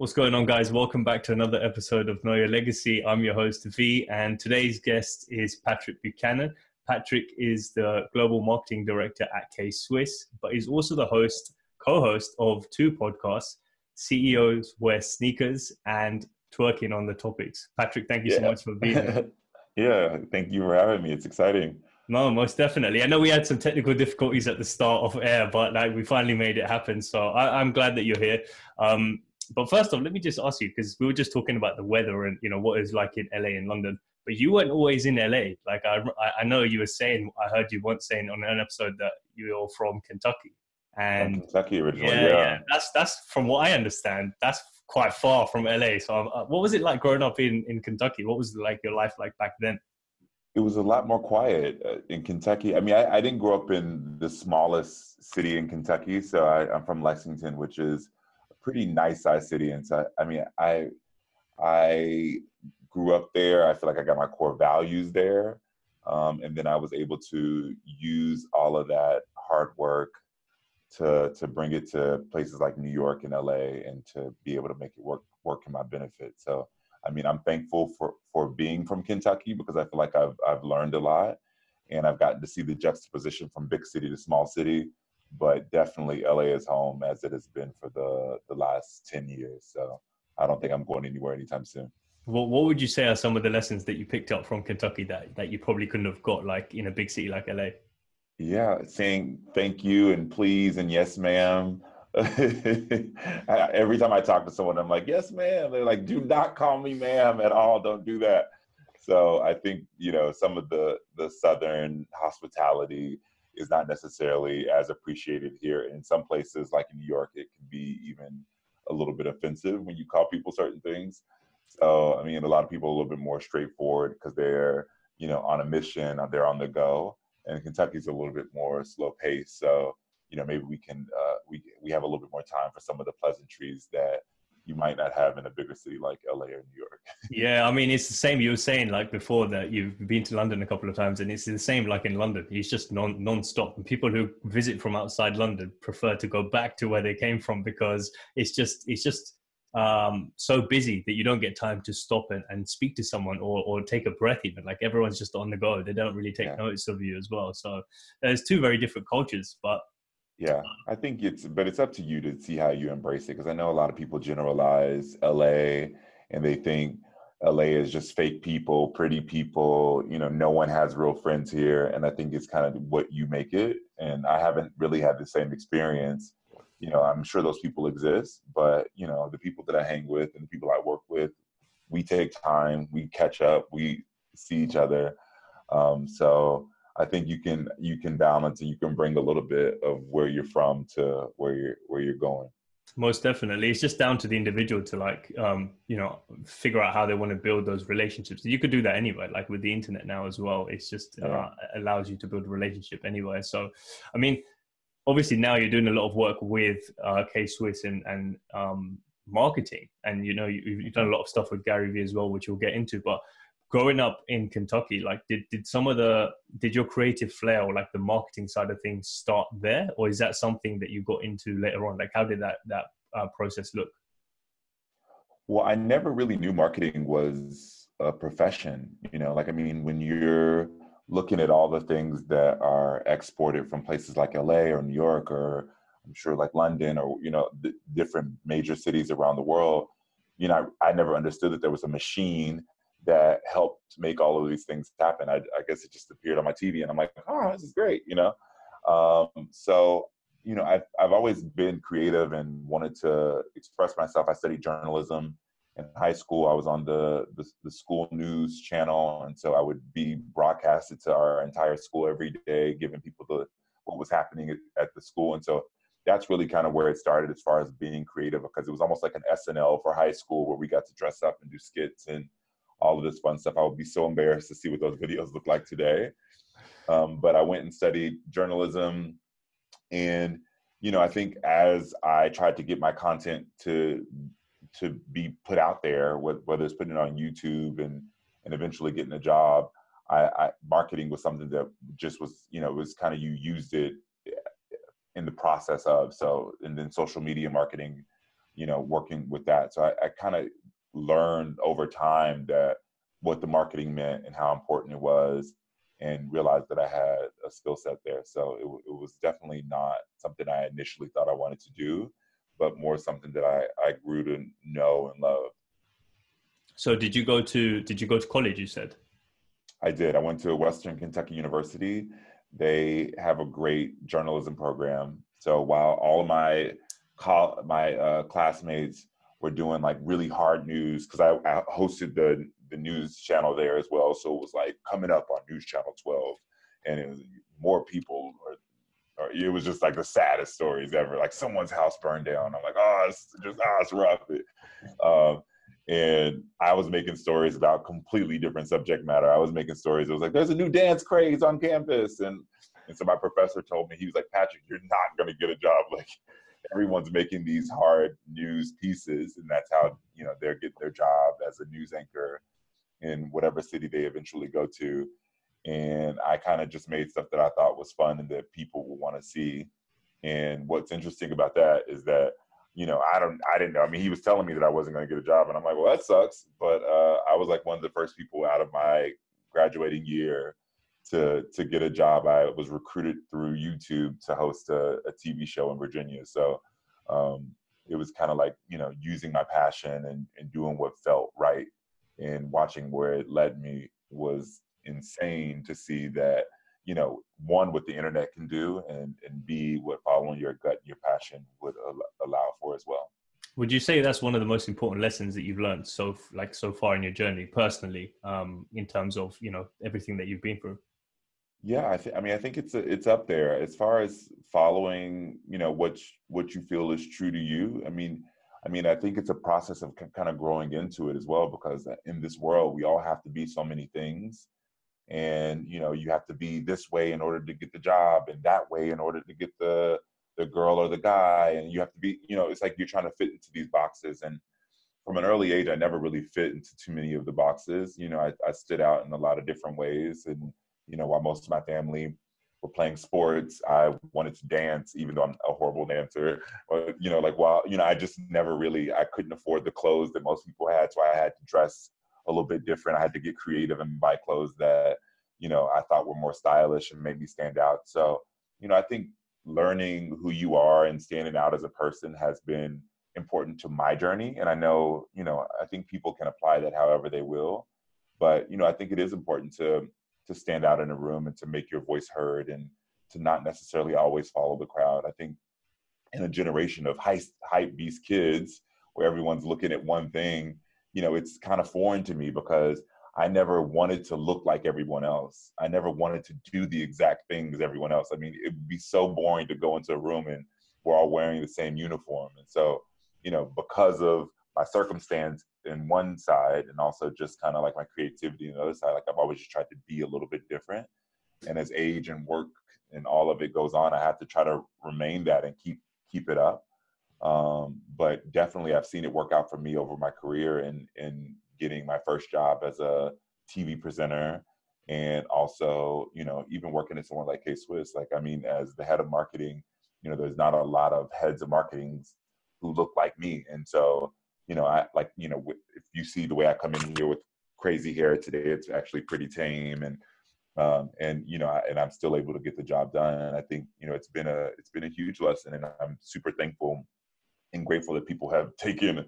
What's going on, guys? Welcome back to another episode of Know Your Legacy. I'm your host, V, and today's guest is Patrick Buchanan. Patrick is the Global Marketing Director at K-Swiss, but he's also the co-host of two podcasts, CEOs Wear Sneakers and Twerking on the Topics. Patrick, thank you so much for being here. Yeah, thank you for having me. It's exciting. No, most definitely. I know we had some technical difficulties at the start of air, but we finally made it happen. So I'm glad that you're here. But first off, let me just ask you, because we were just talking about the weather and, what it's like in LA and London, but you weren't always in LA. Like I know you were saying, I heard you once saying on an episode that you're from Kentucky. And From Kentucky originally, yeah. That's from what I understand, that's quite far from LA. So what was it like growing up in Kentucky? What was like your life like back then? It was a lot more quiet in Kentucky. I mean, I didn't grow up in the smallest city in Kentucky. So I'm from Lexington, which is a pretty nice sized city. And so, I grew up there. I feel like I got my core values there. And then I was able to use all of that hard work to bring it to places like New York and LA and to be able to make it work in my benefit. So, I mean, I'm thankful for being from Kentucky because I feel like I've learned a lot and I've gotten to see the juxtaposition from big city to small city, but definitely LA is home as it has been for the last 10 years. So I don't think I'm going anywhere anytime soon. What would you say are some of the lessons that you picked up from Kentucky that you probably couldn't have got like in a big city like LA? Yeah, saying thank you and please and yes, ma'am. Every time I talk to someone, I'm like, yes, ma'am. They're like, do not call me ma'am at all. Don't do that. So I think, some of the Southern hospitality is not necessarily as appreciated here. In some places, like in New York, it can be even a little bit offensive when you call people certain things. So, I mean, a lot of people are a little bit more straightforward because they're, on a mission, or they're on the go. And Kentucky's a little bit more slow paced. So, maybe we can, we have a little bit more time for some of the pleasantries that you might not have in a bigger city like LA or New York. Yeah, I mean, it's the same. You were saying like before that you've been to London a couple of times, and it's the same like in London. It's just non-stop. And people who visit from outside London prefer to go back to where they came from because it's just so busy that you don't get time to stop and speak to someone or take a breath even. Like everyone's just on the go. They don't really take notice of you as well. So there's two very different cultures, but yeah, I think it's up to you to see how you embrace it. Because I know a lot of people generalize LA and they think LA is just fake people, pretty people, no one has real friends here. And I think it's kind of what you make it. And I haven't really had the same experience. I'm sure those people exist, but the people that I hang with and the people I work with, we take time, we catch up, we see each other. So I think you can balance and you can bring a little bit of where you're from to where you're going. Most definitely. It's just down to the individual to figure out how they want to build those relationships. You could do that anyway, like with the internet now as well. It's just allows you to build a relationship anywhere. So, I mean, obviously now you're doing a lot of work with K-Swiss and marketing. And, you've done a lot of stuff with Gary Vee as well, which we'll get into. But growing up in Kentucky, like did your creative flair or like the marketing side of things start there? Or is that something that you got into later on? Like how did that process look? Well, I never really knew marketing was a profession, when you're looking at all the things that are exported from places like LA or New York, or I'm sure like London or, different major cities around the world, I never understood that there was a machine that helped make all of these things happen. I guess it just appeared on my TV and I'm like, oh, this is great, So, I've always been creative and wanted to express myself. I studied journalism in high school. I was on the school news channel. And so I would be broadcasted to our entire school every day, giving people what was happening at the school. And so that's really kind of where it started as far as being creative, because it was almost like an SNL for high school where we got to dress up and do skits and all of this fun stuff. I would be so embarrassed to see what those videos look like today. But I went and studied journalism. And, I think as I tried to get my content to be put out there, whether it's putting it on YouTube and eventually getting a job, marketing was something that just was, it was kind of, you used it in the process of. So, and then social media marketing working with that. So I kind of learned over time that what the marketing meant and how important it was, and realized that I had a skill set there. So it was definitely not something I initially thought I wanted to do, but more something that I grew to know and love. So did you go to college, you said? I did. I went to Western Kentucky University. They have a great journalism program. So while all of my classmates were doing like really hard news, because I hosted the news channel there as well. So it was like coming up on News Channel 12, and it was more people, or it was just like the saddest stories ever. Like someone's house burned down. I'm like, it's rough. And I was making stories about completely different subject matter. I was making stories. It was like, there's a new dance craze on campus. And so my professor told me, he was like, Patrick, you're not going to get a job. Like everyone's making these hard news pieces. And that's how, they get their job as a news anchor in whatever city they eventually go to. And I kind of just made stuff that I thought was fun and that people would want to see. And what's interesting about that is that, I didn't know. I mean, he was telling me that I wasn't going to get a job, and I'm like, well, that sucks. But I was like one of the first people out of my graduating year to get a job. I was recruited through YouTube to host a TV show in Virginia. So it was kind of like, using my passion and doing what felt right, and watching where it led me was insane to see that, one, what the internet can do, and B, what following your gut and your passion would allow for as well. Would you say that's one of the most important lessons that you've learned so far in your journey personally, in terms of, everything that you've been through? Yeah, I think it's up there as far as following, what you feel is true to you. I think it's a process of kind of growing into it as well, because in this world, we all have to be so many things. And you have to be this way in order to get the job, and that way in order to get the girl or the guy, and you have to be, it's like you're trying to fit into these boxes. And from an early age, I never really fit into too many of the boxes. I stood out in a lot of different ways. And while most of my family were playing sports, I wanted to dance, even though I'm a horrible dancer. But I just never really, I couldn't afford the clothes that most people had, so I had to dress a little bit different. I had to get creative and buy clothes that, I thought were more stylish and made me stand out. So, I think learning who you are and standing out as a person has been important to my journey. And I know, I think people can apply that however they will. But, I think it is important to stand out in a room and to make your voice heard, and to not necessarily always follow the crowd. I think in a generation of hype beast kids where everyone's looking at one thing, it's kind of foreign to me, because I never wanted to look like everyone else. I never wanted to do the exact thing as everyone else. I mean, it would be so boring to go into a room and we're all wearing the same uniform. And so, because of my circumstance in one side, and also just kind of like my creativity on the other side, like I've always just tried to be a little bit different. And as age and work and all of it goes on, I have to try to remain that and keep it up. But definitely I've seen it work out for me over my career, in getting my first job as a TV presenter, and also, even working at someone like K-Swiss. As the head of marketing, there's not a lot of heads of marketing who look like me. And so, if you see the way I come in here with crazy hair today, it's actually pretty tame. And I'm still able to get the job done. And I think, it's been a huge lesson, and I'm super thankful and grateful that people have taken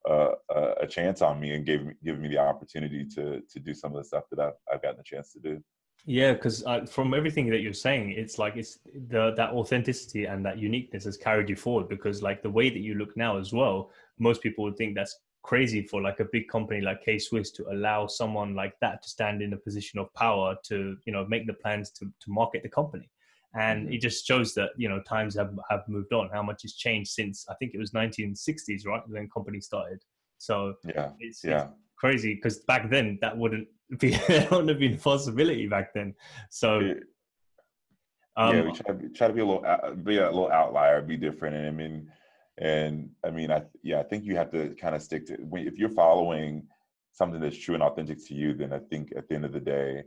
a chance on me and given me the opportunity to do some of the stuff that I've gotten the chance to do. Yeah, because from everything that you're saying, it's like that authenticity and that uniqueness has carried you forward. Because like the way that you look now as well, most people would think that's crazy for like a big company like K-Swiss to allow someone like that to stand in a position of power to, make the plans to market the company. And it just shows that, times have moved on, how much has changed since, I think it was 1960s, right? When company started. So it's crazy, because back then that wouldn't that wouldn't have been a possibility back then. So we try to be a little outlier, be different. And I think you have to kind of stick to, if you're following something that's true and authentic to you, then I think at the end of the day,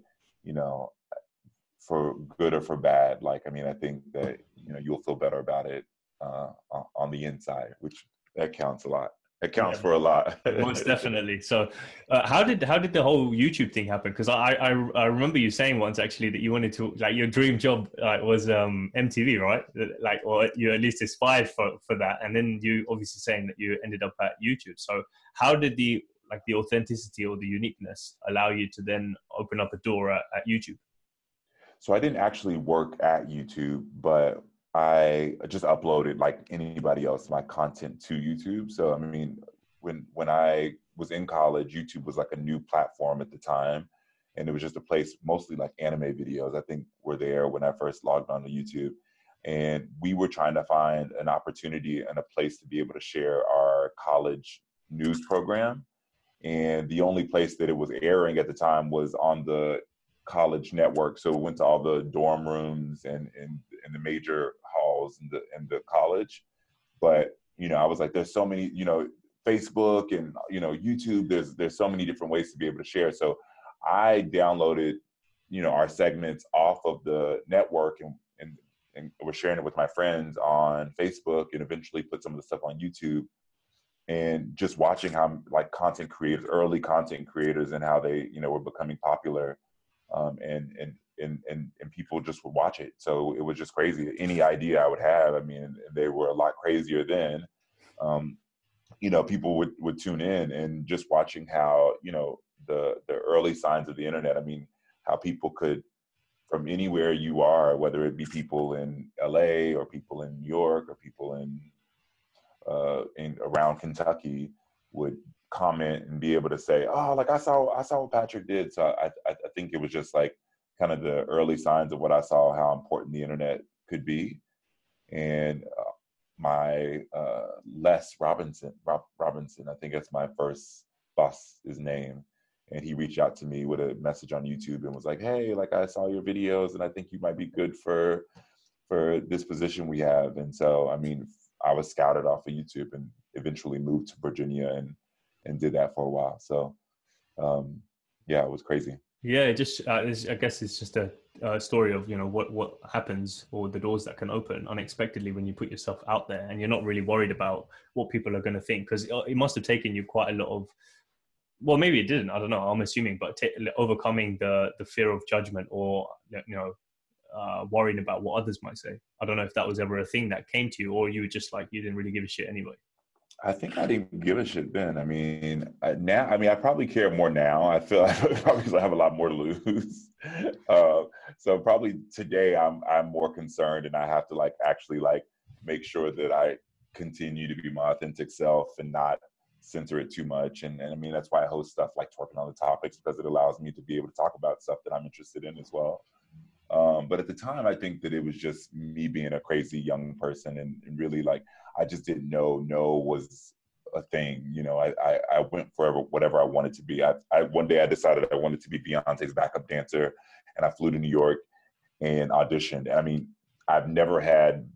for good or for bad, I think that, you'll feel better about it on the inside, which That counts a lot. It Yeah, counts for a lot. most definitely. So, how did the whole YouTube thing happen? Because I remember you saying once actually that you wanted to, like, your dream job was MTV, right? Like, or you at least aspired for that, and then you obviously saying that you ended up at YouTube. So how did the authenticity or the uniqueness allow you to then open up a door at YouTube? So I didn't actually work at YouTube, but I just uploaded like anybody else my content to YouTube. So I mean, when I was in college, YouTube was like a new platform at the time, and it was just a place mostly like anime videos, I think, were there when I first logged on to YouTube. And we were trying to find an opportunity and a place to be able to share our college news program. And the only place that it was airing at the time was on the college network. So it went to all the dorm rooms and the major halls in the college. But I was like, there's so many, Facebook and YouTube. There's so many different ways to be able to share. So I downloaded our segments off of the network and was sharing it with my friends on Facebook, and eventually put some of the stuff on YouTube. And just watching how like early content creators, and how they were becoming popular, and people just would watch it. So it was just crazy. Any idea I would have, I mean, they were a lot crazier then. People would tune in, and just watching how the early signs of the internet. I mean, how people could, from anywhere you are, whether it be people in LA or people in New York or people in around Kentucky, would comment and be able to say, "Oh, like I saw what Patrick did." So I think it was just like kind of the early signs of what I saw, how important the internet could be. And my Les Robinson, I think that's my first boss, his name. And he reached out to me with a message on YouTube and was like, "Hey, like I saw your videos and I think you might be good for this position we have." And so, I mean, I was scouted off of YouTube and eventually moved to Virginia and did that for a while. So, yeah, it was crazy. Yeah, it just I guess it's just a story of what happens, or the doors that can open unexpectedly when you put yourself out there, and you're not really worried about what people are going to think, because it must have taken you quite a lot of, well, maybe it didn't, I don't know, I'm assuming, but overcoming the fear of judgment, or worrying about what others might say. I don't know if that was ever a thing that came to you, or you were just like, you didn't really give a shit anyway. I think I didn't give a shit then. I mean, I probably care more now. I feel probably because I have a lot more to lose. So probably today I'm more concerned, and I have to like actually like make sure that I continue to be my authentic self and not censor it too much. And I mean, that's why I host stuff like Twerking on the Topics, because it allows me to be able to talk about stuff that I'm interested in as well. But at the time, I think that it was just me being a crazy young person, and really like, I just didn't know no was a thing. I went for whatever I wanted to be. One day I decided I wanted to be Beyonce's backup dancer, and I flew to New York and auditioned. I mean, I've never had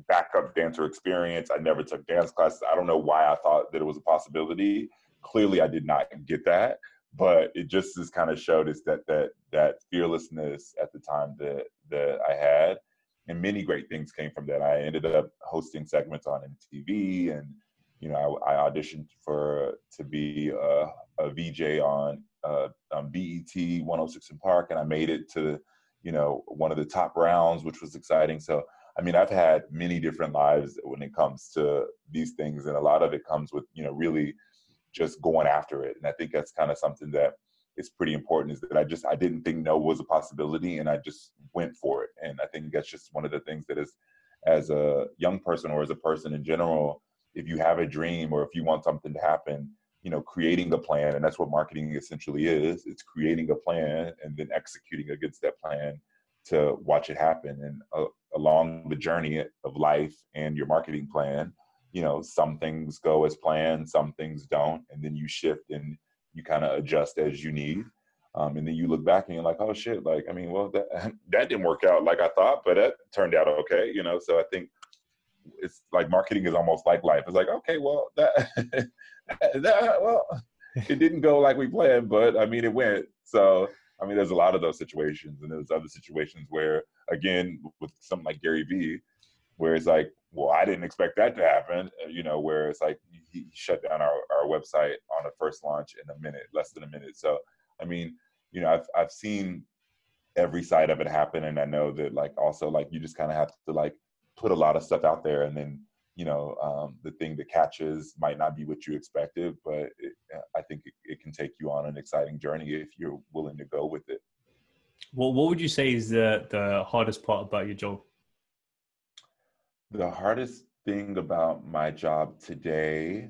backup dancer experience. I never took dance classes. I don't know why I thought that it was a possibility. Clearly, I did not get that. But it just is kind of showed us that fearlessness at the time that I had, and many great things came from that. I ended up hosting segments on MTV, and I auditioned to be a VJ on BET 106 in Park, and I made it to one of the top rounds, which was exciting. So I mean, I've had many different lives when it comes to these things, and a lot of it comes with really just going after it. And I think that's kind of something that is pretty important, is that I didn't think no was a possibility, and I just went for it. And I think that's just one of the things that is, as a young person or as a person in general, if you have a dream or if you want something to happen, creating a plan, and that's what marketing essentially is. It's creating a plan and then executing against that plan to watch it happen. And along the journey of life and your marketing plan, some things go as planned, some things don't, and then you shift and you kind of adjust as you need. And then you look back and you're like, oh shit, like, I mean, well, that didn't work out like I thought, but that turned out okay, So I think it's like marketing is almost like life. It's like, okay, well, well, it didn't go like we planned, but I mean, it went. So, I mean, there's a lot of those situations, and there's other situations where, again, with something like Gary Vee, where it's like, well, I didn't expect that to happen, where it's like he shut down our website on a first launch in a minute, less than a minute. So, I mean, I've seen every side of it happen. And I know that like, also like, you just kind of have to like put a lot of stuff out there, and then, the thing that catches might not be what you expected, but I think it can take you on an exciting journey if you're willing to go with it. What would you say is the hardest part about your job? The hardest thing about my job today,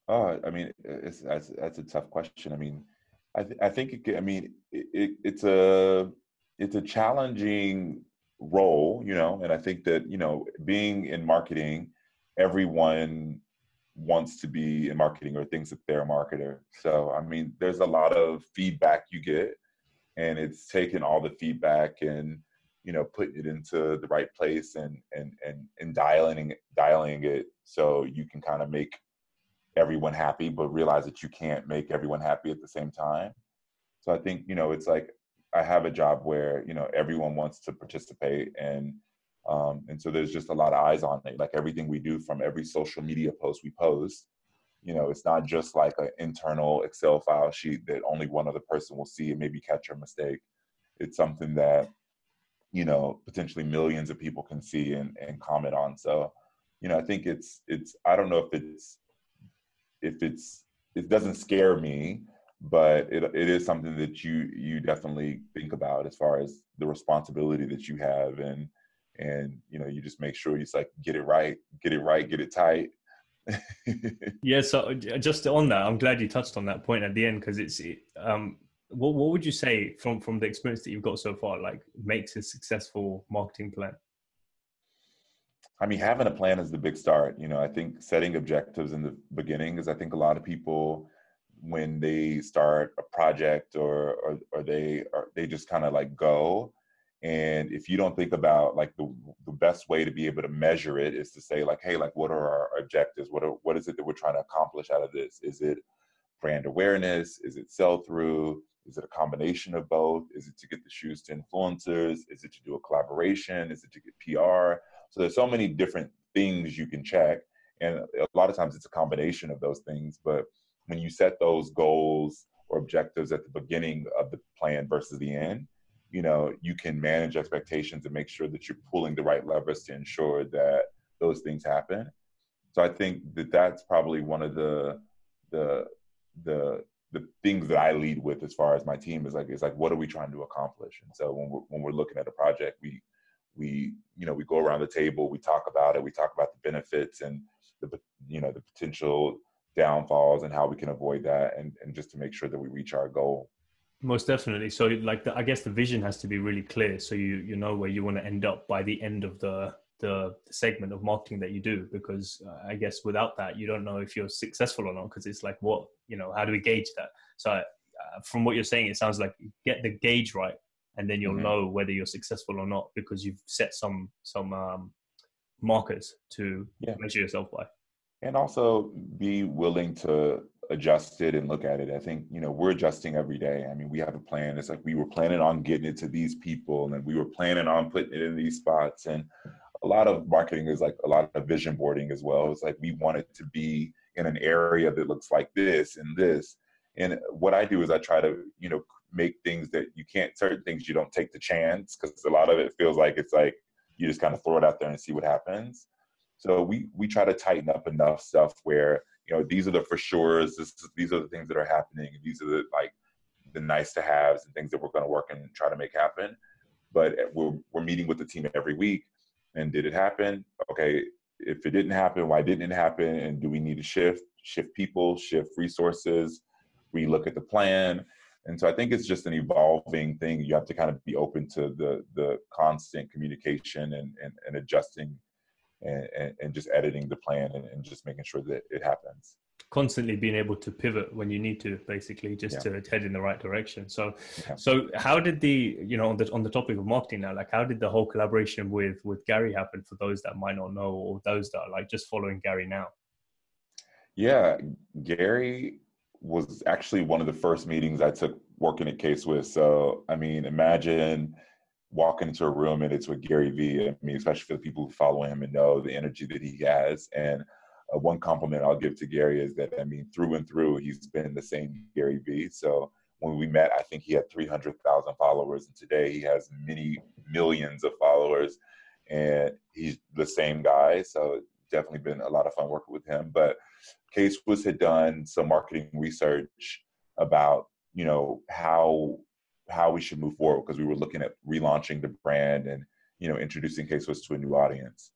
I mean, that's a tough question. I mean, I think it's a challenging role, and I think that, being in marketing, everyone wants to be in marketing or thinks that they're a marketer. So, I mean, there's a lot of feedback you get, and it's taking all the feedback and, putting it into the right place and dialing it so you can kind of make everyone happy, but realize that you can't make everyone happy at the same time. So I think, it's like I have a job where, everyone wants to participate, and so there's just a lot of eyes on it. Like everything we do, from every social media post we post, it's not just like an internal Excel file sheet that only one other person will see and maybe catch a mistake. It's something that, potentially millions of people can see and comment on. So, I think I don't know if it doesn't scare me, but it is something that you definitely think about as far as the responsibility that you have, and you just make sure you just like get it right, get it tight. Yeah, so just on that, I'm glad you touched on that point at the end, because what would you say from the experience that you've got so far, like, makes a successful marketing plan? I mean, having a plan is the big start. I think setting objectives in the beginning is, I think a lot of people, when they start a project or they just kind of like go. And if you don't think about like the best way to be able to measure it is to say like, hey, like, what are our objectives? What is it that we're trying to accomplish out of this? Is it brand awareness? Is it sell through? Is it a combination of both? Is it to get the shoes to influencers? Is it to do a collaboration? Is it to get PR? So there's so many different things you can check. And a lot of times it's a combination of those things. But when you set those goals or objectives at the beginning of the plan versus the end, you can manage expectations and make sure that you're pulling the right levers to ensure that those things happen. So I think that that's probably one of the things that I lead with as far as my team is like, it's like, what are we trying to accomplish? And so when we're looking at a project, we go around the table, we talk about it, we talk about the benefits and the potential downfalls and how we can avoid that, and just to make sure that we reach our goal. Most definitely. So like I guess the vision has to be really clear, so you know where you want to end up by the end of the segment of marketing that you do, because I guess without that you don't know if you're successful or not, because it's like, what, how do we gauge that? So from what you're saying, it sounds like you get the gauge right, and then you'll know whether you're successful or not, because you've set some markers to measure yourself by. And also be willing to adjust it and look at it. I think, we're adjusting every day. I mean, we have a plan. It's like we were planning on getting it to these people, and then we were planning on putting it in these spots. And a lot of marketing is like a lot of vision boarding as well. It's like we want it to be in an area that looks like this and this. And what I do is I try to, make things that you can't, certain things you don't take the chance, because a lot of it feels like it's like you just kind of throw it out there and see what happens. So we try to tighten up enough stuff where, these are the for sures, these are the things that are happening, these are the nice to haves and things that we're going to work and try to make happen. But we're meeting with the team every week. And did it happen? Okay, if it didn't happen, why didn't it happen? And do we need to shift people, shift resources, relook at the plan? And so I think it's just an evolving thing. You have to kind of be open to the constant communication and adjusting and just editing the plan and just making sure that it happens. Constantly being able to pivot when you need to, basically, just to head in the right direction. So how did on the topic of marketing now, like, how did the whole collaboration with Gary happen, for those that might not know, or those that are like just following Gary now? Yeah, Gary was actually one of the first meetings I took working at Case with. So, I mean, imagine walking into a room and it's with Gary Vee. I mean, especially for the people who follow him and know the energy that he has. And one compliment I'll give to Gary is that, I mean, through and through, he's been the same Gary Vee. So when we met, I think he had 300,000 followers, and today he has many millions of followers, and he's the same guy. So definitely been a lot of fun working with him. But K-Swiss had done some marketing research about, you know, how we should move forward, because we were looking at relaunching the brand and, you know, introducing K-Swiss to a new audience.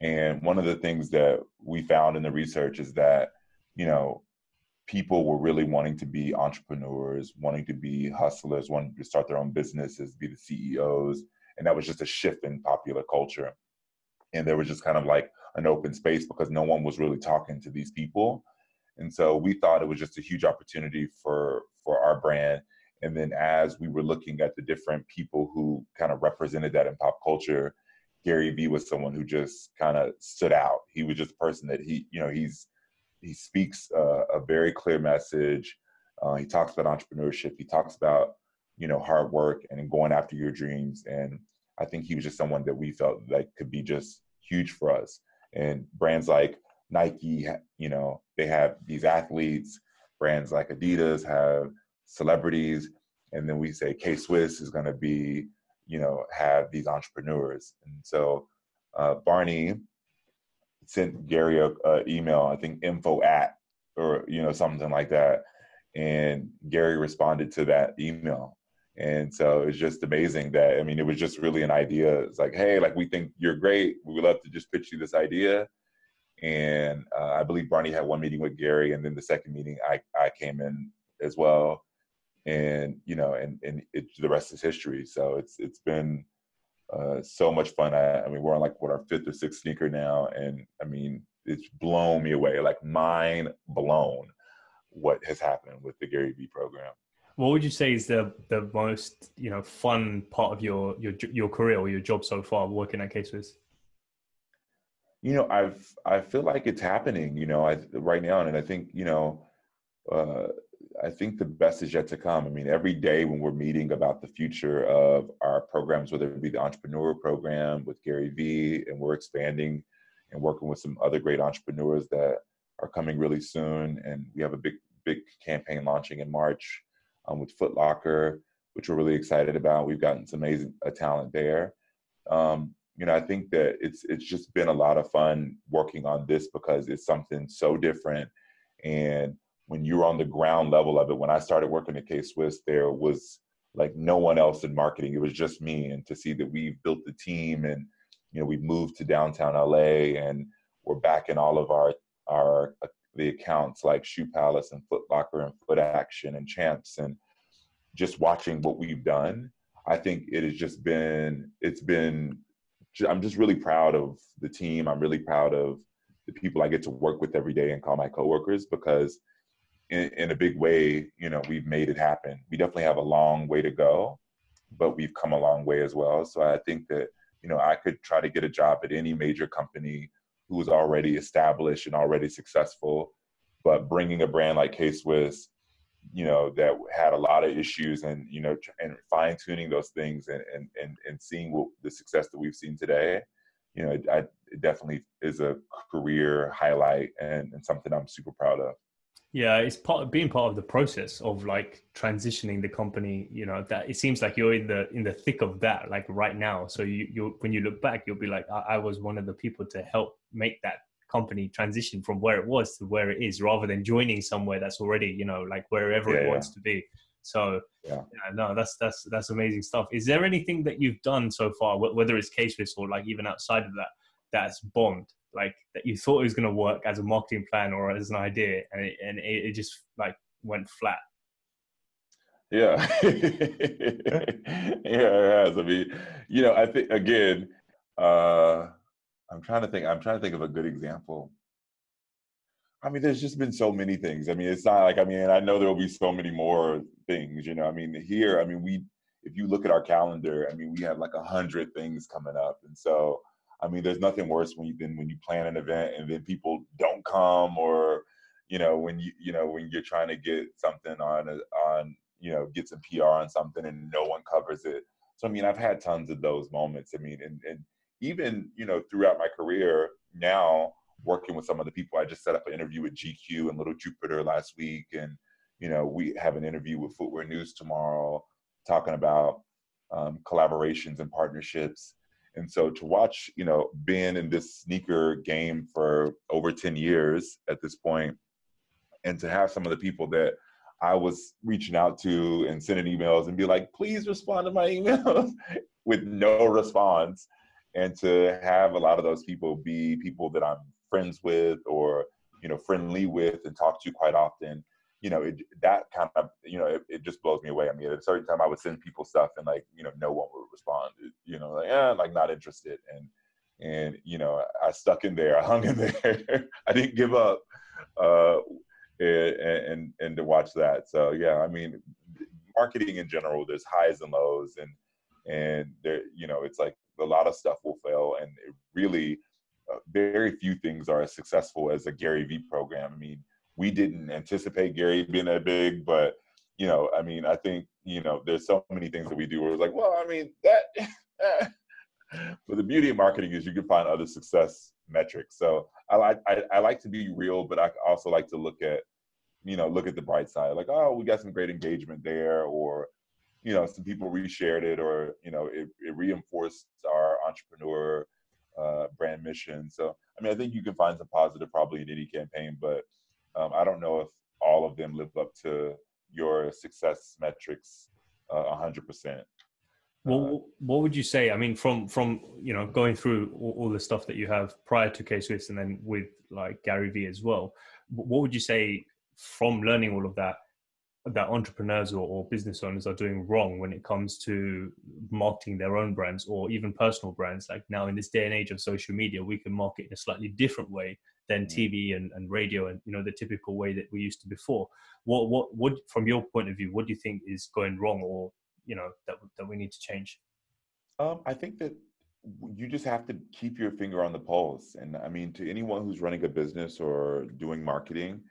And one of the things that we found in the research is that, you know, people were really wanting to be entrepreneurs, wanting to be hustlers, wanting to start their own businesses, be the CEOs. And that was just a shift in popular culture. And there was just kind of like an open space because no one was really talking to these people. And so we thought it was just a huge opportunity for our brand. And then as we were looking at the different people who kind of represented that in pop culture, Gary Vee was someone who just kind of stood out. He was just a person that he speaks a very clear message. He talks about entrepreneurship. He talks about, you know, hard work and going after your dreams. And I think he was just someone that we felt like could be just huge for us. And brands like Nike, you know, they have these athletes. Brands like Adidas have celebrities. And then we say K-Swiss is going to be, you know, have these entrepreneurs. And so Barney sent Gary a email, I think info at, or, you know, something like that. And Gary responded to that email. And so it's just amazing that, I mean, it was just really an idea. It's like, hey, like, we think you're great. We would love to just pitch you this idea. And I believe Barney had one meeting with Gary, and then the second meeting I came in as well. And, you know, and the rest is history. So it's been so much fun. I mean, we're on like our fifth or sixth sneaker now. And I mean, it's blown me away, like mind blown what has happened with the Gary Vee program. What would you say is the most, you know, fun part of your career or your job so far working at K-Swiss? You know, I feel like it's happening, you know, right now. And I think, you know, uh, I think the best is yet to come. I mean, every day when we're meeting about the future of our programs, whether it be the entrepreneur program with Gary Vee, and we're expanding and working with some other great entrepreneurs that are coming really soon. And we have a big campaign launching in March with Foot Locker, which we're really excited about. We've gotten some amazing talent there. You know, I think that it's just been a lot of fun working on this because it's something so different. And when you're on the ground level of it, when I started working at K-Swiss, there was like no one else in marketing. It was just me. And to see that we've built the team, and, you know, we've moved to downtown LA, and we're back in all of our the accounts like Shoe Palace and Foot Locker and Foot Action and Champs, and just watching what we've done, I think it has just been, I'm just really proud of the team. I'm really proud of the people I get to work with every day and call my coworkers, because in a big way, you know, we've made it happen. We definitely have a long way to go, but we've come a long way as well. So I think that, you know, I could try to get a job at any major company who is already established and already successful, but bringing a brand like K-Swiss, you know, that had a lot of issues, and, you know, and fine tuning those things, and seeing what the success that we've seen today, you know, it definitely is a career highlight, and something I'm super proud of. Yeah, it's being part of the process of like transitioning the company. You know, that it seems like you're in the thick of that, like right now. So you when you look back, you'll be like, I was one of the people to help make that company transition from where it was to where it is, rather than joining somewhere that's already, you know, like wherever it wants to be. So yeah, no, that's amazing stuff. Is there anything that you've done so far, whether it's K-Swiss or like even outside of that, that's bombed? Like that you thought it was going to work as a marketing plan or as an idea, and it just like went flat? Yeah. Yeah, it has. I mean, you know, I think, again, I'm trying to think of a good example. I mean, there's just been so many things. I mean, it's not like, I mean, I know there will be so many more things, you know. I mean, here, I mean, if you look at our calendar, I mean, we have like 100 things coming up. And so, I mean, there's nothing worse than when you plan an event and then people don't come, or, you know, when you're trying to get something on, you know, get some PR on something and no one covers it. So, I mean, I've had tons of those moments. I mean, and even, you know, throughout my career now, working with some of the people, I just set up an interview with GQ and Little Jupiter last week. And, you know, we have an interview with Footwear News tomorrow talking about collaborations and partnerships. And so to watch, you know, being in this sneaker game for over 10 years at this point, and to have some of the people that I was reaching out to and sending emails and be like, please respond to my emails with no response. And to have a lot of those people be people that I'm friends with or, you know, friendly with and talk to quite often, you know, that kind of, you know, it just blows me away. I mean, at a certain time I would send people stuff and like, you know, no one would respond, you know, like, like not interested. And, you know, I stuck in there, I hung in there. I didn't give up. And to watch that. So yeah, I mean, marketing in general, there's highs and lows, and there, you know, it's like a lot of stuff will fail, and it really very few things are as successful as a Gary Vee program. I mean, we didn't anticipate Gary being that big, but you know, I mean, I think, you know, there's so many things that we do where it's like, well, I mean, that. But the beauty of marketing is you can find other success metrics. So I like to be real, but I also like to look at the bright side. Like, oh, we got some great engagement there, or, you know, some people reshared it, or, you know, it reinforced our entrepreneur brand mission. So, I mean, I think you can find some positive probably in any campaign, but I don't know if all of them live up to your success metrics 100%. What would you say? I mean, from you know, going through all the stuff that you have prior to K-Swiss and then with like Gary Vee as well, what would you say from learning all of that entrepreneurs or business owners are doing wrong when it comes to marketing their own brands or even personal brands? Like now in this day and age of social media, we can market in a slightly different way than TV and radio and, you know, the typical way that we used to before. What from your point of view, what do you think is going wrong, or, you know, that we need to change? I think that you just have to keep your finger on the pulse. And I mean, to anyone who's running a business or doing marketing,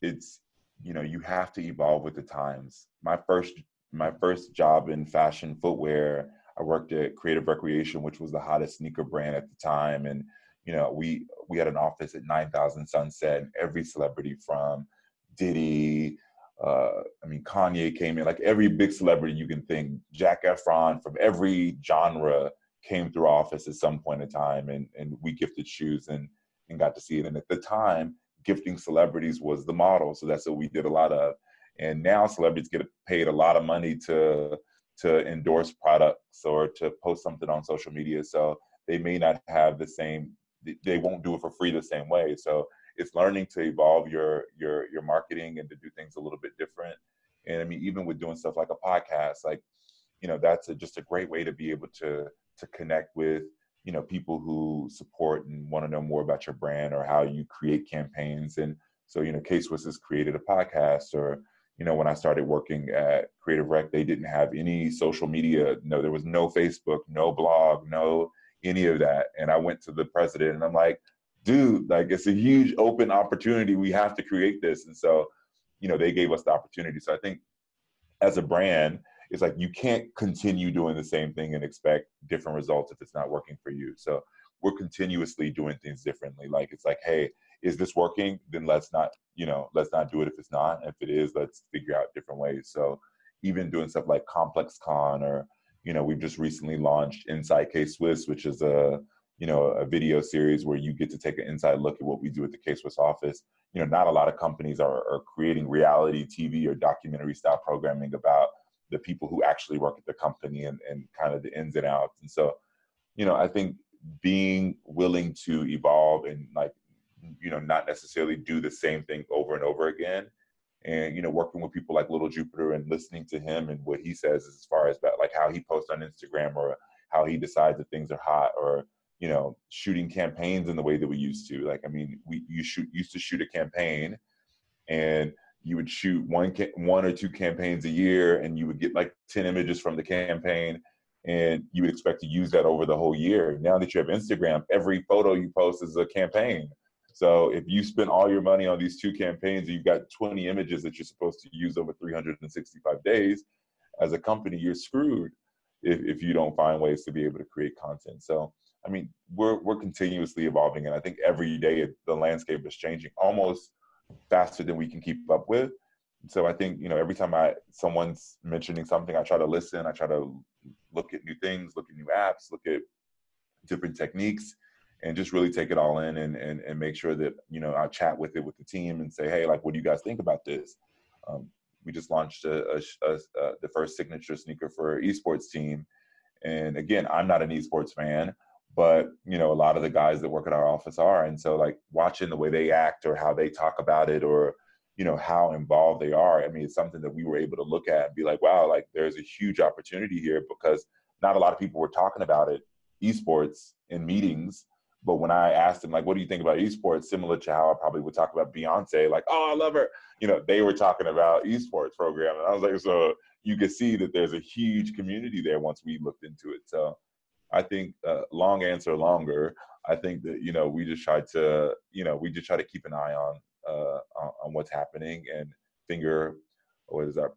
it's, you know, you have to evolve with the times. My first job in fashion footwear, I worked at Creative Recreation, which was the hottest sneaker brand at the time. And, you know, we had an office at 9000 Sunset, and every celebrity from Diddy, I mean, Kanye came in, like every big celebrity you can think, Zac Efron from every genre came through office at some point in time, and we gifted shoes and got to see it. And at the time, gifting celebrities was the model. So that's what we did a lot of. And now celebrities get paid a lot of money to endorse products or to post something on social media. So they may not have the same, they won't do it for free the same way. So it's learning to evolve your marketing and to do things a little bit different. And I mean, even with doing stuff like a podcast, like, you know, that's just a great way to be able to connect with, you know, people who support and want to know more about your brand or how you create campaigns. And so, you know, K-Swiss has created a podcast, or, you know, when I started working at Creative Rec, they didn't have any social media. No, there was no Facebook, no blog, no any of that. And I went to the president and I'm like, dude, like, it's a huge open opportunity. We have to create this. And so, you know, they gave us the opportunity. So I think as a brand, it's like you can't continue doing the same thing and expect different results if it's not working for you. So we're continuously doing things differently. Like, it's like, hey, is this working? Then let's not do it if it's not. If it is, let's figure out different ways. So even doing stuff like Complex Con, or, you know, we've just recently launched Inside K-Swiss, which is a video series where you get to take an inside look at what we do at the K-Swiss office. You know, not a lot of companies are creating reality TV or documentary style programming about the people who actually work at the company and kind of the ins and outs. And so, you know, I think being willing to evolve and, like, you know, not necessarily do the same thing over and over again. And, you know, working with people like Little Jupiter and listening to him and what he says as far as about like how he posts on Instagram, or how he decides that things are hot, or, you know, shooting campaigns in the way that we used to. Like, I mean, used to shoot a campaign, and you would shoot one or two campaigns a year, and you would get like 10 images from the campaign, and you would expect to use that over the whole year. Now that you have Instagram, every photo you post is a campaign. So if you spend all your money on these two campaigns and you've got 20 images that you're supposed to use over 365 days, as a company, you're screwed. if you don't find ways to be able to create content. So, I mean, we're continuously evolving, and I think every day the landscape is changing almost faster than we can keep up with. So I think, every time someone's mentioning something, I try to listen. I try to look at new things, look at new apps, look at different techniques, and just really take it all in and make sure that, I chat with it with the team and say, hey, like, what do you guys think about this? We just launched the first signature sneaker for esports team. And again, I'm not an esports fan, but, a lot of the guys that work at our office are. And so, like, watching the way they act or how they talk about it, or, how involved they are. I mean, it's something that we were able to look at and be like, wow, like, there's a huge opportunity here, because not a lot of people were talking about it, esports, in meetings. But when I asked them, like, what do you think about esports? Similar to how I probably would talk about Beyonce, like, oh, I love her. They were talking about esports program. And I was like, so you could see that there's a huge community there once we looked into it. So I think, long answer longer, I think that, we just try to keep an eye on what's happening, and what is that?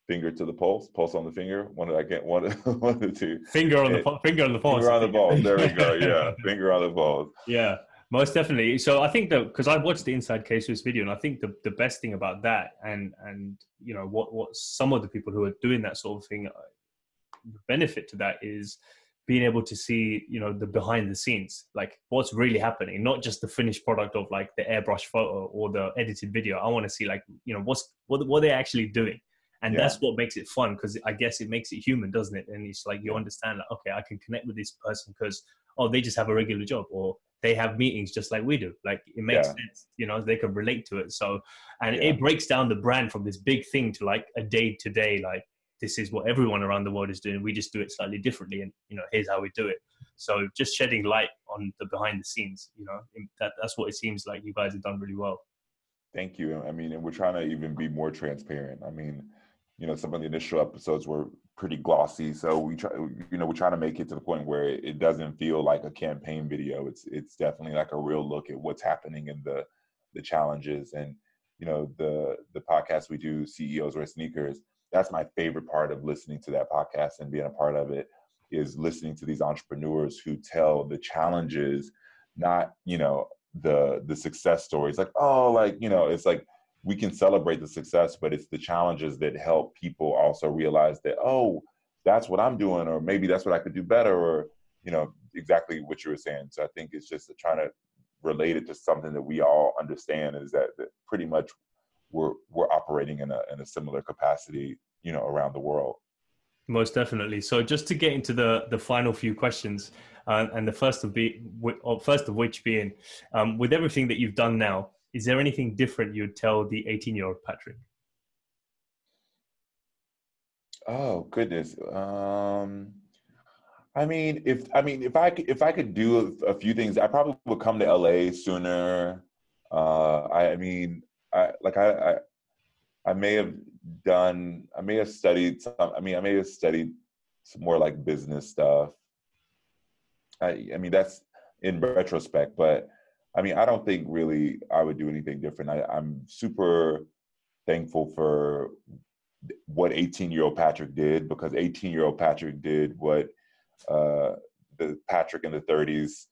Finger to the pulse on the finger. One of the two. Finger on the pulse. Finger on the pulse. There we go. Yeah, finger on the pulse. Yeah, most definitely. So I think that, because I've watched the Inside Cases video, and I think the best thing about that, and what some of the people who are doing that sort of thing, the benefit to that is being able to see, the behind the scenes, like what's really happening, not just the finished product of like the airbrush photo or the edited video. I want to see, like, what they're actually doing. And that's what makes it fun, because I guess it makes it human, doesn't it? And it's like, you understand, like, okay, I can connect with this person because, they just have a regular job, or they have meetings just like we do. Like, it makes sense, they can relate to it. So, and it breaks down the brand from this big thing to like a day to day, like, this is what everyone around the world is doing. We just do it slightly differently. And, here's how we do it. So just shedding light on the behind the scenes, that's what it seems like you guys have done really well. Thank you. I mean, and we're trying to even be more transparent. I mean, some of the initial episodes were pretty glossy. So we we're trying to make it to the point where it doesn't feel like a campaign video. It's definitely like a real look at what's happening in the challenges. And, the podcast we do, CEOs Wear Sneakers, that's my favorite part of listening to that podcast and being a part of it, is listening to these entrepreneurs who tell the challenges, not, the success stories. Like, oh, like, it's like, we can celebrate the success, but it's the challenges that help people also realize that, oh, that's what I'm doing, or maybe that's what I could do better, or, exactly what you were saying. So I think it's just trying to relate it to something that we all understand, is that pretty much we're operating in a similar capacity, around the world. Most definitely. So just to get into the final few questions, and the first of which being, with everything that you've done now, is there anything different you'd tell the 18-year-old Patrick? Oh goodness. I mean, if I could do a few things, I probably would come to LA sooner. I may have studied some more like business stuff. I mean, that's in retrospect, but I mean, I don't think really I would do anything different. I'm super thankful for what 18-year-old Patrick did, because 18-year-old Patrick did what the Patrick in the 30s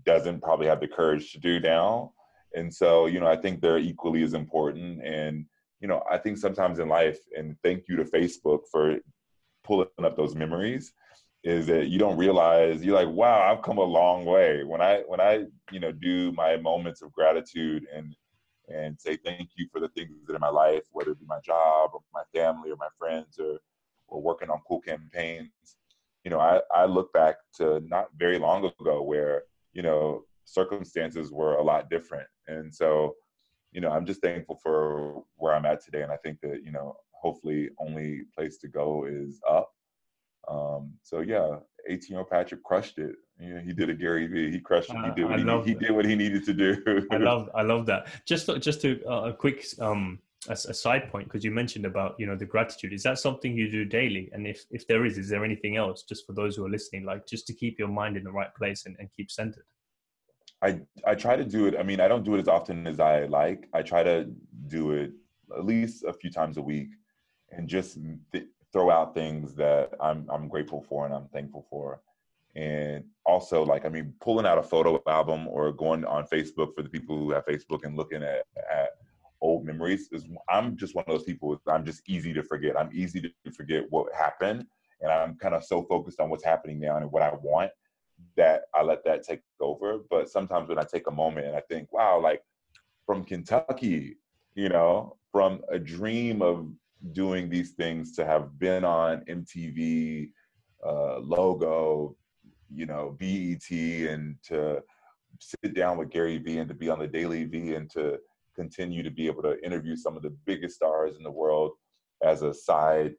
doesn't probably have the courage to do now. And so, I think they're equally as important. And, I think sometimes in life, and thank you to Facebook for pulling up those memories, is that you don't realize, you're like, wow, I've come a long way. When I do my moments of gratitude and say thank you for the things that in my life, whether it be my job or my family or my friends or working on cool campaigns, I look back to not very long ago where, circumstances were a lot different. And so, I'm just thankful for where I'm at today. And I think that, hopefully only place to go is up. So yeah, 18-year-old Patrick crushed it. He did a Gary Vee. He crushed it. He did what he needed to do. I love that. Just to a quick a side point, because you mentioned about the gratitude. Is that something you do daily? And if there is there anything else, just for those who are listening, like just to keep your mind in the right place and keep centered? I try to do it. I mean, I don't do it as often as I like. I try to do it at least a few times a week, and just throw out things that I'm grateful for and I'm thankful for. And also, like, I mean, pulling out a photo album or going on Facebook, for the people who have Facebook, and looking at old memories, is, I'm just one of those people. I'm just easy to forget. I'm easy to forget what happened, and I'm kind of so focused on what's happening now and what I want that I let that take over. But sometimes when I take a moment and I think, wow, like, from Kentucky, from a dream of doing these things to have been on MTV, Logo, BET, and to sit down with Gary Vee and to be on the Daily V and to continue to be able to interview some of the biggest stars in the world as a side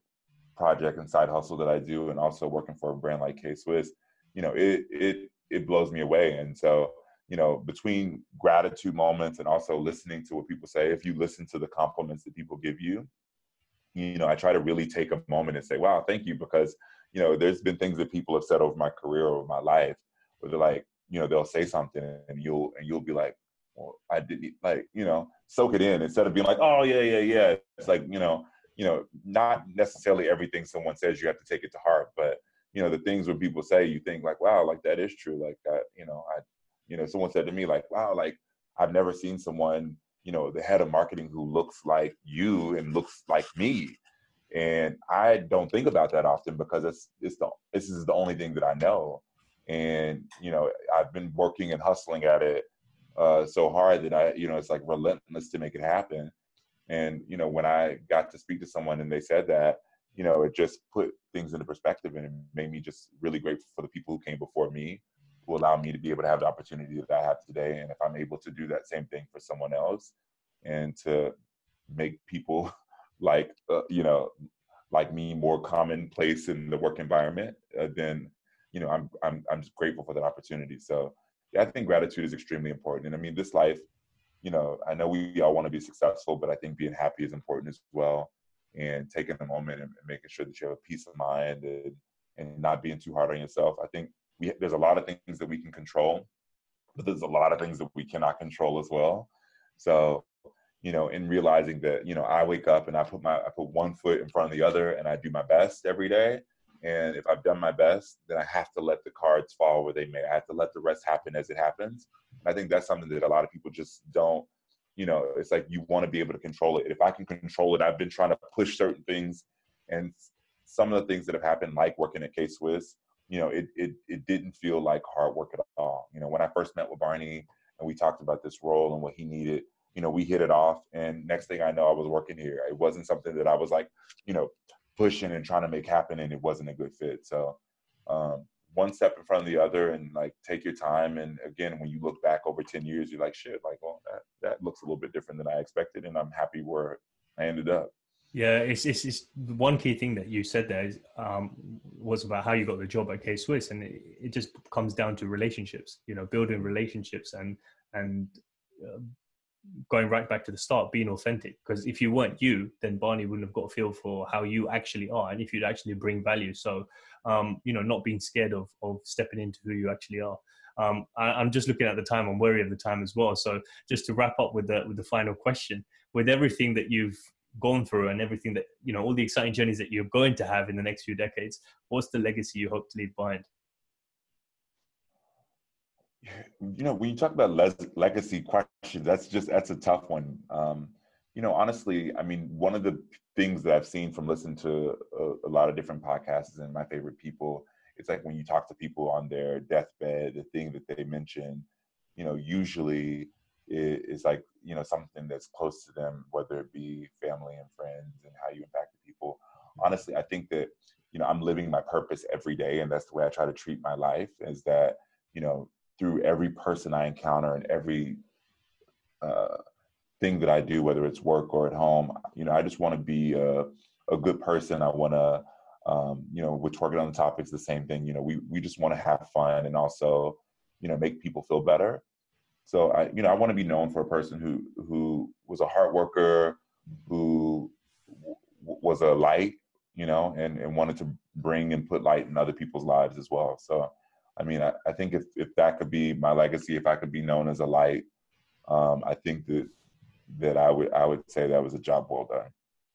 project and side hustle that I do, and also working for a brand like K-Swiss, it blows me away. And so, between gratitude moments and also listening to what people say, if you listen to the compliments that people give you, I try to really take a moment and say, wow, thank you. Because, there's been things that people have said over my career, over my life, where they're like, they'll say something and you'll be like, well, I didn't, like, soak it in, instead of being like, oh yeah, yeah, yeah. It's like, not necessarily everything someone says you have to take it to heart, but, the things when people say, you think like, wow, like, that is true. Like, someone said to me, like, wow, like, I've never seen someone, the head of marketing who looks like you and looks like me. And I don't think about that often, because this is the only thing that I know. And, I've been working and hustling at it so hard that it's like relentless to make it happen. And, when I got to speak to someone and they said that, it just put things into perspective, and it made me just really grateful for the people who came before me, who allowed me to be able to have the opportunity that I have today. And if I'm able to do that same thing for someone else, and to make people like, like me, more commonplace in the work environment, then, I'm just grateful for that opportunity. So yeah, I think gratitude is extremely important. And I mean, this life, I know we all want to be successful, but I think being happy is important as well. And taking a moment and making sure that you have a peace of mind, and not being too hard on yourself. I think there's a lot of things that we can control, but there's a lot of things that we cannot control as well. So, in realizing that, I wake up and I put one foot in front of the other, and I do my best every day. And if I've done my best, then I have to let the cards fall where they may. I have to let the rest happen as it happens. And I think that's something that a lot of people just don't, it's like, you want to be able to control it. If I can control it, I've been trying to push certain things. And some of the things that have happened, like working at K-Swiss, it didn't feel like hard work at all. When I first met with Barney and we talked about this role and what he needed, we hit it off. And next thing I know, I was working here. It wasn't something that I was like, pushing and trying to make happen, and it wasn't a good fit. So one step in front of the other, and like, take your time. And again, when you look back over 10 years, you're like, shit, like, well, that looks a little bit different than I expected. And I'm happy where I ended up. Yeah, it's one key thing that you said there is, was about how you got the job at K-Swiss, and it just comes down to relationships. Building relationships, and going right back to the start, being authentic. Because if you weren't you, then Barney wouldn't have got a feel for how you actually are, and if you'd actually bring value. So, not being scared of stepping into who you actually are. I'm just looking at the time. I'm wary of the time as well. So just to wrap up with the final question, with everything that you've gone through and everything that, all the exciting journeys that you're going to have in the next few decades, what's the legacy you hope to leave behind? When you talk about legacy questions, that's a tough one. Honestly, I mean, one of the things that I've seen from listening to a lot of different podcasts and my favorite people, it's like, when you talk to people on their deathbed, the thing that they mention, usually is like, something that's close to them, whether it be family and friends, and how you impacted people. Honestly, I think that, I'm living my purpose every day, and that's the way I try to treat my life, is that, through every person I encounter and every thing that I do, whether it's work or at home, I just want to be a good person. I want to, with Twerking on the Topics, the same thing. We just want to have fun, and also, make people feel better. So I want to be known for a person who was a hard worker, who was a light, and wanted to bring and put light in other people's lives as well. So, I mean, I think if that could be my legacy, if I could be known as a light, I think that I would say that was a job well done.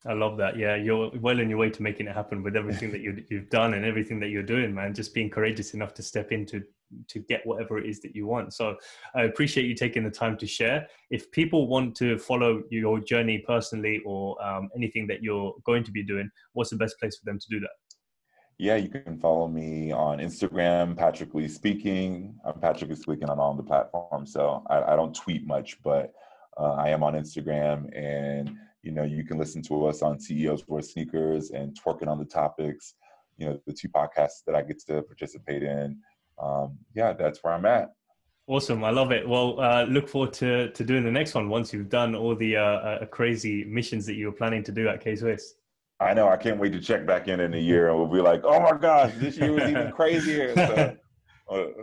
I love that. Yeah, you're well on your way to making it happen with everything that you've done and everything that you're doing, man. Just being courageous enough to step into to get whatever it is that you want. So I appreciate you taking the time to share. If people want to follow your journey personally or anything that you're going to be doing, what's the best place for them to do that? Yeah, you can follow me on Instagram, Patrick Lee Speaking. I'm Patrick Lee Speaking on all the platforms. So I don't tweet much, but I am on Instagram. And, you know, you can listen to us on CEOs Wear Sneakers and Twerking on the Topics, you know, the two podcasts that I get to participate in. Yeah, that's where I'm at. Awesome. I love it. Well, look forward to doing the next one once you've done all the crazy missions that you were planning to do at K-Swiss. I know. I can't wait to check back in a year and we'll be like, oh my gosh, this year was even crazier. So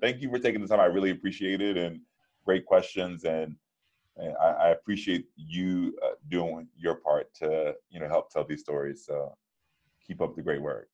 thank you for taking the time. I really appreciate it, and great questions. And I appreciate you doing your part to, you know, help tell these stories. So keep up the great work.